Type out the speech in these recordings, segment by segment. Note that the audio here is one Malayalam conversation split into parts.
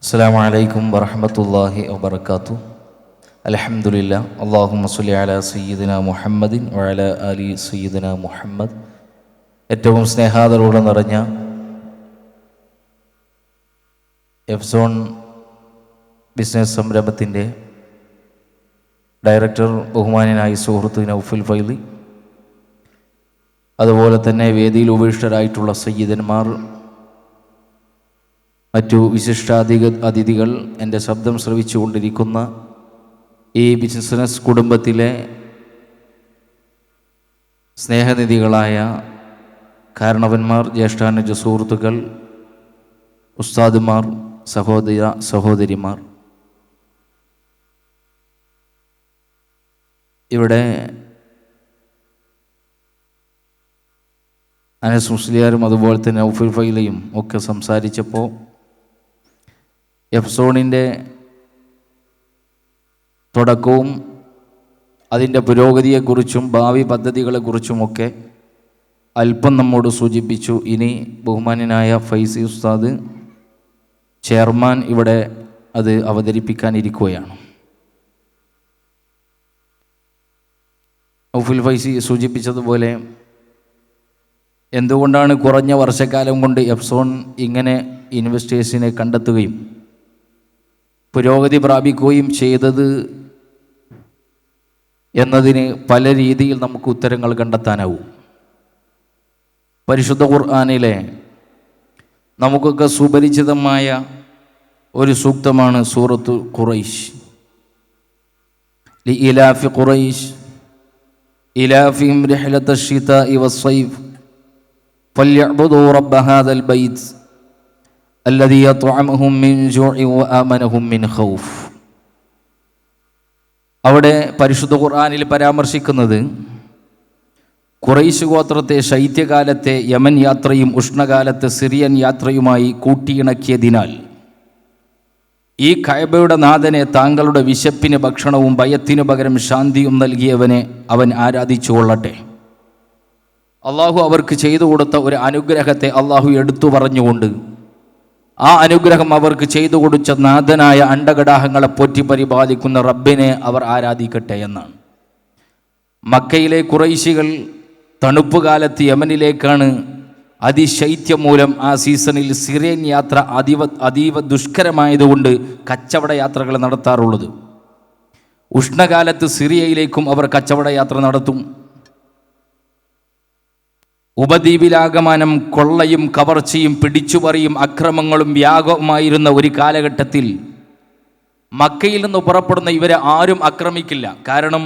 അസ്സലാമു അലൈക്കും വറഹ്മത്തുള്ളാഹി വബറകാതുഹു. അൽഹംദുലില്ലാ. അല്ലാഹുമ്മ സ്വല്ലി അലാ സയ്യിദിന മുഹമ്മദിൻ വഅലാ ആലി സയ്യിദിന മുഹമ്മദ്. ഏറ്റവും സ്നേഹാദരവോടെ നിറഞ്ഞ എഫ്സോൺ ബിസിനസ് സംരംഭത്തിൻ്റെ ഡയറക്ടർ ബഹുമാന്യനായ സുഹൃത്ത് നൗഫൽ ഫൈലി, അതുപോലെ തന്നെ വേദിയിൽ ഉപവിഷ്ടരായിട്ടുള്ള സയ്യിദന്മാർ, മറ്റു അതിഥികൾ, എൻ്റെ ശബ്ദം ശ്രവിച്ചുകൊണ്ടിരിക്കുന്ന ഈ ബിസിനസ് കുടുംബത്തിലെ സ്നേഹനിധികളായ കാരണവന്മാർ, ജ്യേഷ്ഠാനുജ സുഹൃത്തുക്കൾ, ഉസ്താദുമാർ, സഹോദരിമാർ, ഇവിടെ അനസ് മുസ്ലിയാരും അതുപോലെ തന്നെ നൗഫൽ ഫൈലയും ഒക്കെ സംസാരിച്ചപ്പോൾ എഫ്സോണിൻ്റെ തുടക്കവും അതിൻ്റെ പുരോഗതിയെക്കുറിച്ചും ഭാവി പദ്ധതികളെക്കുറിച്ചുമൊക്കെ അല്പം നമ്മോട് സൂചിപ്പിച്ചു. ഇനി ബഹുമാന്യനായ ഫൈസി ഉസ്താദ് ചെയർമാൻ ഇവിടെ അത് അവതരിപ്പിക്കാനിരിക്കുകയാണ്. നൗഫൽ ഫൈസി സൂചിപ്പിച്ചതുപോലെ എന്തുകൊണ്ടാണ് കുറഞ്ഞ വർഷക്കാലം കൊണ്ട് എഫ്സോൺ ഇങ്ങനെ ഇൻവെസ്റ്റേഴ്സിനെ കണ്ടെത്തുകയും പുരോഗതി പ്രാപിക്കുകയും ചെയ്തത് എന്നതിന് പല രീതിയിൽ നമുക്ക് ഉത്തരങ്ങൾ കണ്ടെത്താനാവും. പരിശുദ്ധ ഖുർആനിലെ നമുക്കൊക്കെ സുപരിചിതമായ ഒരു സൂക്തമാണ് സൂറത്തു ഖുറൈശ്. ലിഇലാഫി ഖുറൈശ് ഇലാഫിഹിം റിഹ്ലത്തശ് ശിതാഇ വസ്സൈഫ് ഫല്യഅ്ബുദൂ റബ്ബ ഹാദൽ ബൈത്ത് അല്ലദീ അത്അമഹും മിൻ ജൂഇൻ വആമനഹും മിൻ ഖൗഫ്. അവിടെ പരിശുദ്ധ ഖുർആനിൽ പരാമർശിക്കുന്നത് ഖുറൈശ് ഗോത്രത്തെ ശൈത്യകാലത്തെ യമൻ യാത്രയും ഉഷ്ണകാലത്തെ സിറിയൻ യാത്രയുമായി കൂട്ടിയിണക്കിയതിനാൽ ഈ കഅബയുടെ നാഥനെ താങ്കളുടെ വിശപ്പിന് ഭക്ഷണവും ഭയത്തിനു പകരം ശാന്തിയും നൽകിയവനെ അവൻ ആരാധിച്ചു കൊള്ളട്ടെ. അള്ളാഹു അവർക്ക് ചെയ്തു കൊടുത്ത ഒരു അനുഗ്രഹത്തെ അള്ളാഹു എടുത്തു പറഞ്ഞുകൊണ്ട് ആ അനുഗ്രഹം അവർക്ക് ചെയ്തു കൊടുത്ത നാഥനായ അണ്ടകടാഹങ്ങളെ പോറ്റി പരിപാലിക്കുന്ന റബ്ബിനെ അവർ ആരാധിക്കട്ടെ എന്നാണ്. മക്കയിലെ ഖുറൈശികൾ തണുപ്പ് കാലത്ത് യമനിലേക്കാണ് അതിശൈത്യം മൂലം ആ സീസണിൽ സിറിയൻ യാത്ര അതീവ ദുഷ്കരമായതുകൊണ്ട് കച്ചവട യാത്രകൾ നടത്താറുള്ളത്. ഉഷ്ണകാലത്ത് സിറിയയിലേക്കും അവർ കച്ചവട യാത്ര നടത്തും. ഉപദ്വീപിലാകമാനം കൊള്ളയും കവർച്ചയും പിടിച്ചുപറിയും അക്രമങ്ങളും വ്യാപകമായിരുന്ന ഒരു കാലഘട്ടത്തിൽ മക്കയിൽ നിന്ന് പുറപ്പെടുന്ന ഇവരെ ആരും ആക്രമിക്കില്ല. കാരണം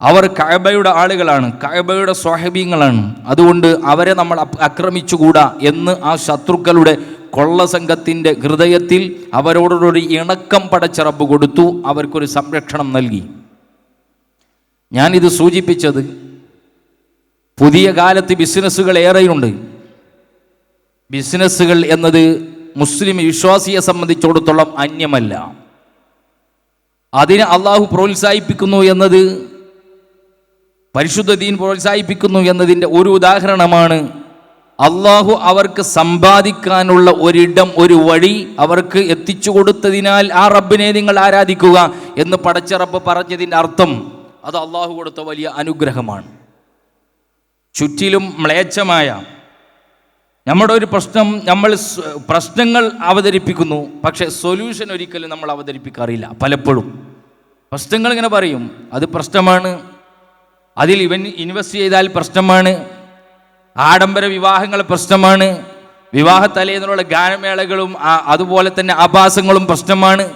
അവർ കഅബയുടെ ആളുകളാണ്, കഅബയുടെ സ്വഹബീങ്ങളാണ്. അതുകൊണ്ട് അവരെ നമ്മൾ ആക്രമിച്ചുകൂടാ എന്ന് ആ ശത്രുക്കളുടെ കൊള്ളസംഘത്തിൻ്റെ ഹൃദയത്തിൽ അവരോടൊരു ഇണക്കം പടച്ച റബ്ബ് കൊടുത്തു, അവർക്കൊരു സംരക്ഷണം നൽകി. ഞാനിത് സൂചിപ്പിച്ചത് പുതിയ കാലത്ത് ബിസിനസ്സുകൾ ഏറെയുണ്ട്. ബിസിനസ്സുകൾ എന്നത് മുസ്ലിം വിശ്വാസിയെ സംബന്ധിച്ചിടത്തോളം അന്യമല്ല. അതിനെ അള്ളാഹു പ്രോത്സാഹിപ്പിക്കുന്നു എന്നത്, പരിശുദ്ധ ദീൻ പ്രോത്സാഹിപ്പിക്കുന്നു എന്നതിൻ്റെ ഒരു ഉദാഹരണമാണ് അള്ളാഹു അവർക്ക് സമ്പാദിക്കാനുള്ള ഒരിടം, ഒരു വഴി അവർക്ക് എത്തിച്ചു കൊടുത്തതിനാൽ ആ റബ്ബിനെ നിങ്ങൾ ആരാധിക്കുക എന്ന് പടച്ച റബ്ബ് പറഞ്ഞതിൻ്റെ അർത്ഥം അത് അള്ളാഹു കൊടുത്ത വലിയ അനുഗ്രഹമാണ്. ചുറ്റിലും മ്ലേച്ഛമായ നമ്മുടെ ഒരു പ്രശ്നം, നമ്മൾ പ്രശ്നങ്ങൾ അവതരിപ്പിക്കുന്നു, പക്ഷേ സൊല്യൂഷൻ ഒരിക്കലും നമ്മൾ അവതരിപ്പിക്കാറില്ല. പലപ്പോഴും പ്രശ്നങ്ങൾ ഇങ്ങനെ പറയും, അത് പ്രശ്നമാണ്, അതിൽ ഇൻവെസ്റ്റ് ചെയ്താൽ പ്രശ്നമാണ്, ആഡംബര വിവാഹങ്ങൾ പ്രശ്നമാണ്, വിവാഹ തലേന്നുള്ള ഗാനമേളകളും അതുപോലെ തന്നെ ആഭാസങ്ങളും പ്രശ്നമാണ്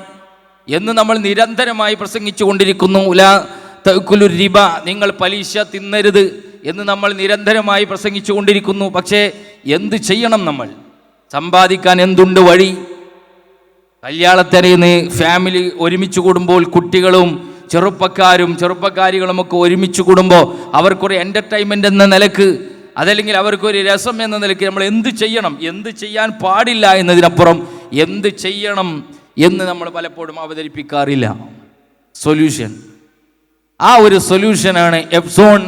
എന്ന് നമ്മൾ നിരന്തരമായി പ്രസംഗിച്ചു കൊണ്ടിരിക്കുന്നു. ഉലാ തഅ്കുലു റിബ, നിങ്ങൾ പലിശ തിന്നരുത് എന്ന് നമ്മൾ നിരന്തരമായി പ്രസംഗിച്ചു കൊണ്ടിരിക്കുന്നു. പക്ഷേ എന്ത് ചെയ്യണം? നമ്മൾ സമ്പാദിക്കാൻ എന്തുണ്ട് വഴി? കല്യാണത്തലേന്ന് ഫാമിലി ഒരുമിച്ച് കൂടുമ്പോൾ, കുട്ടികളും ചെറുപ്പക്കാരികളുമൊക്കെ ഒരുമിച്ച് കൂടുമ്പോൾ അവർക്കൊരു എൻ്റർടൈൻമെൻ്റ് എന്ന നിലക്ക്, അതല്ലെങ്കിൽ അവർക്കൊരു രസം എന്ന നിലയ്ക്ക് നമ്മൾ എന്ത് ചെയ്യണം, എന്ത് ചെയ്യാൻ പാടില്ല എന്നതിനപ്പുറം എന്ത് ചെയ്യണം എന്ന് നമ്മൾ പലപ്പോഴും അവതരിപ്പിക്കാറില്ല. സൊല്യൂഷൻ, ആ ഒരു സൊല്യൂഷനാണ് എഫ്സോൺ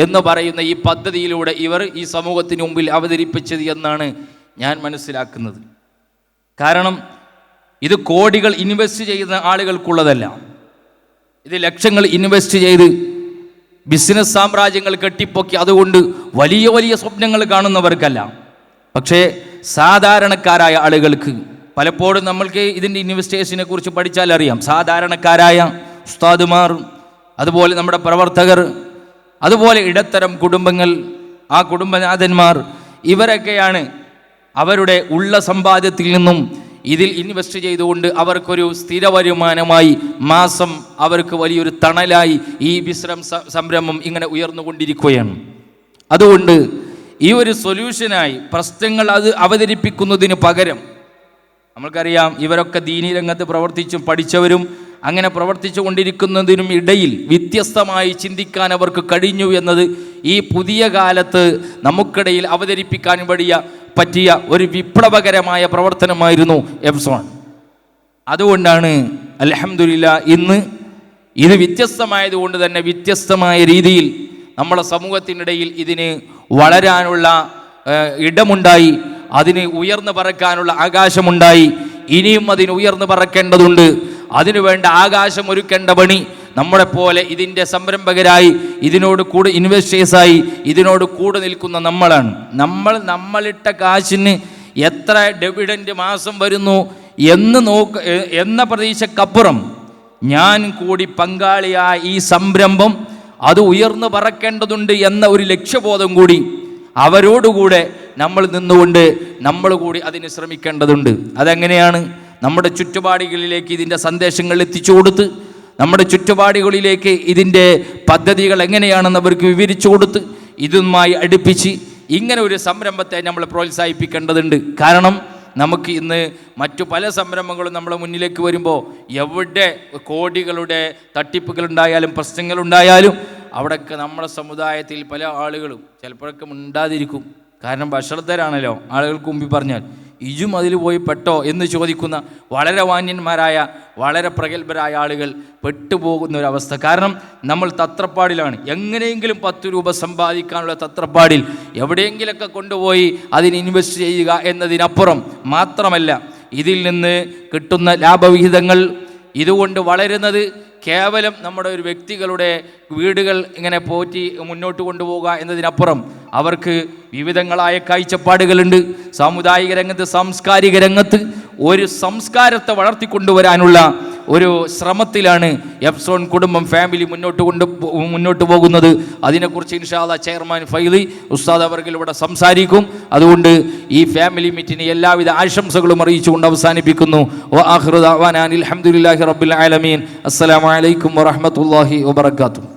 എന്ന് പറയുന്ന ഈ പദ്ധതിയിലൂടെ ഇവർ ഈ സമൂഹത്തിന് മുമ്പിൽ അവതരിപ്പിച്ചത് എന്നാണ് ഞാൻ മനസ്സിലാക്കുന്നത്. കാരണം ഇത് കോടികൾ ഇൻവെസ്റ്റ് ചെയ്യുന്ന ആളുകൾക്കുള്ളതല്ല. ഇത് ലക്ഷങ്ങൾ ഇൻവെസ്റ്റ് ചെയ്ത് ബിസിനസ് സാമ്രാജ്യങ്ങൾ കെട്ടിപ്പൊക്കി അതുകൊണ്ട് വലിയ വലിയ സ്വപ്നങ്ങൾ കാണുന്നവർക്കല്ല. പക്ഷേ സാധാരണക്കാരായ ആളുകൾക്ക്, പലപ്പോഴും നമ്മൾക്ക് ഇതിൻ്റെ ഇൻവെസ്റ്റേഴ്സിനെ കുറിച്ച് പഠിച്ചാൽ അറിയാം, സാധാരണക്കാരായ ഉസ്താദുമാർ, അതുപോലെ നമ്മുടെ പ്രവർത്തകർ, അതുപോലെ ഇടത്തരം കുടുംബങ്ങൾ, ആ കുടുംബനാഥന്മാർ, ഇവരൊക്കെയാണ് അവരുടെ ഉള്ള സമ്പാദ്യത്തിൽ നിന്നും ഇതിൽ ഇൻവെസ്റ്റ് ചെയ്തുകൊണ്ട് അവർക്കൊരു സ്ഥിര വരുമാനമായി മാസം അവർക്ക് വലിയൊരു തണലായി ഈ ബിസിനസ് സംരംഭം ഇങ്ങനെ ഉയർന്നുകൊണ്ടിരിക്കുകയാണ്. അതുകൊണ്ട് ഈ ഒരു സൊല്യൂഷനായി പ്രശ്നങ്ങൾ അത് അവതരിപ്പിക്കുന്നതിന് പകരം, നമ്മൾക്കറിയാം ഇവരൊക്കെ ദീനീ രംഗത്ത് പഠിച്ചവരും അങ്ങനെ പ്രവർത്തിച്ചു കൊണ്ടിരിക്കുന്നതിനും ഇടയിൽ വ്യത്യസ്തമായി ചിന്തിക്കാൻ അവർക്ക് കഴിഞ്ഞു എന്നത് ഈ പുതിയ കാലത്ത് നമുക്കിടയിൽ അവതരിപ്പിക്കാൻ പറ്റിയ ഒരു വിപ്ലവകരമായ പ്രവർത്തനമായിരുന്നു എപ്സോൺ. അതുകൊണ്ടാണ് അൽഹംദുലില്ലാഹ് ഇന്ന് ഇത് വ്യത്യസ്തമായതുകൊണ്ട് തന്നെ വ്യത്യസ്തമായ രീതിയിൽ നമ്മുടെ സമൂഹത്തിനിടയിൽ ഇതിന് വളരാനുള്ള ഇടമുണ്ടായി, അതിന് ഉയർന്നു പറക്കാനുള്ള ആകാശമുണ്ടായി. ഇനിയും അതിന് ഉയർന്നു പറക്കേണ്ടതുണ്ട്. അതിനുവേണ്ട ആകാശം ഒരുക്കേണ്ട പണി നമ്മളെ പോലെ ഇതിൻ്റെ സംരംഭകരായി, ഇതിനോട് കൂടെ ഇൻവെസ്റ്റേഴ്സായി ഇതിനോട് കൂടെ നിൽക്കുന്ന നമ്മളാണ്. നമ്മളിട്ട കാശിന് എത്ര ഡിവിഡൻഡ് മാസം വരുന്നു എന്ന പ്രതീക്ഷക്കപ്പുറം ഞാൻ കൂടി പങ്കാളിയായ ഈ സംരംഭം അത് ഉയർന്നു പറക്കേണ്ടതുണ്ട് എന്ന ഒരു ലക്ഷ്യബോധം കൂടി അവരോടുകൂടെ നമ്മൾ നിന്നുകൊണ്ട് നമ്മൾ കൂടി അതിന് ശ്രമിക്കേണ്ടതുണ്ട്. അതെങ്ങനെയാണ്? നമ്മുടെ ചുറ്റുപാടുകളിലേക്ക് ഇതിൻ്റെ സന്ദേശങ്ങൾ എത്തിച്ചു കൊടുത്ത്, നമ്മുടെ ചുറ്റുപാടുകളിലേക്ക് ഇതിൻ്റെ പദ്ധതികൾ എങ്ങനെയാണെന്ന് അവർക്ക് വിവരിച്ചു കൊടുത്ത് ഇതുമായി അടുപ്പിച്ച് ഇങ്ങനെ ഒരു സംരംഭത്തെ നമ്മൾ പ്രോത്സാഹിപ്പിക്കേണ്ടതുണ്ട്. കാരണം നമുക്ക് ഇന്ന് മറ്റു പല സംരംഭങ്ങളും നമ്മുടെ മുന്നിലേക്ക് വരുമ്പോൾ എവിടെ കോടികളുടെ തട്ടിപ്പുകളുണ്ടായാലും പ്രശ്നങ്ങളുണ്ടായാലും അവിടെയൊക്കെ നമ്മുടെ സമുദായത്തിൽ പല ആളുകളും ചിലപ്പോഴൊക്കെ മിണ്ടാതിരിക്കും. കാരണം ഭക്ഷണത്തരാണല്ലോ ആളുകൾക്ക് മുമ്പിൽ പറഞ്ഞാൽ ഇജും അതിൽ പോയി പെട്ടോ എന്ന് ചോദിക്കുന്ന വളരെ മാന്യന്മാരായ വളരെ പ്രഗത്ഭരായ ആളുകൾ പെട്ടുപോകുന്ന ഒരവസ്ഥ. കാരണം നമ്മൾ തത്രപ്പാടിലാണ്. എങ്ങനെയെങ്കിലും 10 രൂപ സമ്പാദിക്കാനുള്ള തത്രപ്പാടിൽ എവിടെയെങ്കിലൊക്കെ കൊണ്ടുപോയി അതിന് ഇൻവെസ്റ്റ് ചെയ്യുക എന്നതിനപ്പുറം മാത്രമല്ല, ഇതിൽ നിന്ന് കിട്ടുന്ന ലാഭവിഹിതങ്ങൾ ഇതുകൊണ്ട് വളരുന്നത് കേവലം നമ്മുടെ ഒരു വ്യക്തികളുടെ വീടുകൾ ഇങ്ങനെ പോറ്റി മുന്നോട്ട് കൊണ്ടുപോകുക എന്നതിനപ്പുറം അവർക്ക് വിവിധങ്ങളായ കാഴ്ചപ്പാടുകളുണ്ട്. സാമുദായിക രംഗത്ത്, സാംസ്കാരിക രംഗത്ത് ഒരു സംസ്കാരത്തെ വളർത്തിക്കൊണ്ടുവരാനുള്ള ഒരു ശ്രമത്തിലാണ് എപ്സോൺ കുടുംബം ഫാമിലി മുന്നോട്ട് പോകുന്നത്. അതിനെക്കുറിച്ച് ഇൻഷാ അല്ലാഹ് ചെയർമാൻ ഫൈലി ഉസ്താദ് അവർകൾ ഇവിടെ സംസാരിക്കും. അതുകൊണ്ട് ഈ ഫാമിലി മീറ്റിന് എല്ലാവിധ ആശംസകളും അറിയിച്ചുകൊണ്ട് അവസാനിപ്പിക്കുന്നു. വ ആഖിറു ദഅവാനാ അൽഹംദുലില്ലാഹി റബ്ബിൽ ആലമീൻ. അസ്സലാമു അലൈക്കും വറഹ്മത്തുള്ളാഹി വബറകാതുഹു.